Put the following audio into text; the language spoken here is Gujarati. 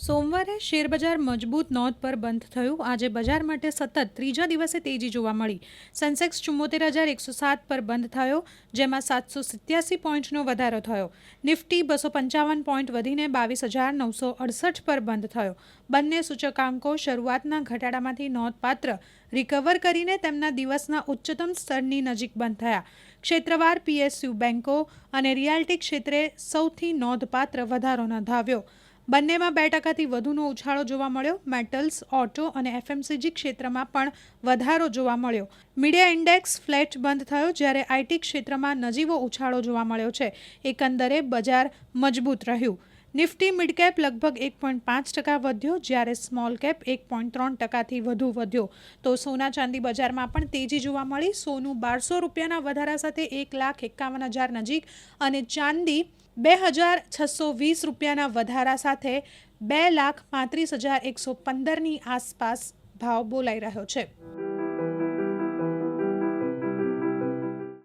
સોમવારે શેરબજાર મજબૂત નોંધ પર બંધ થયું। આજે બજાર માટે સતત ત્રીજા દિવસે તેજી જોવા મળી। સેન્સેક્સ 74,107 પર બંધ થયો, જેમાં 787 પોઈન્ટનો વધારો થયો। નિફ્ટી 255 પોઈન્ટ વધીને 22,968 પર બંધ થયો। બંને સૂચકાંકો શરૂઆતના ઘટાડામાંથી નોંધપાત્ર રિકવર કરીને તેમના દિવસના ઉચ્ચતમ સ્તરની નજીક બંધ થયા। ક્ષેત્રવાર પીએસયુ બેન્કો અને રિયાલ્ટી ક્ષેત્રે સૌથી નોંધપાત્ર વધારો નોંધાવ્યો। બંનેમાં 2% વધુનો ઉછાળો જોવા મળ્યો। મેટલ્સ, ઓટો અને એફએમસીજી ક્ષેત્રમાં પણ વધારો જોવા મળ્યો। મીડિયા ઇન્ડેક્સ ફ્લેટ બંધ થયો, જ્યારે આઈટી ક્ષેત્રમાં નજીવો ઉછાળો જોવા મળ્યો છે। એકંદરે બજાર મજબૂત રહ્યું। નિફ્ટી મિડકેપ લગભગ 1.5% વધ્યો, જ્યારે સ્મોલ કેપ 1.3%થી વધુ વધ્યો। તો સોના ચાંદી બજારમાં પણ તેજી જોવા મળી। સોનું 1,200 રૂપિયાના વધારા સાથે 1,51,000 નજીક અને ચાંદી 2,620 રૂપિયાના વધારા સાથે 2,35,115ની આસપાસ ભાવ બોલાઈ રહ્યો છે।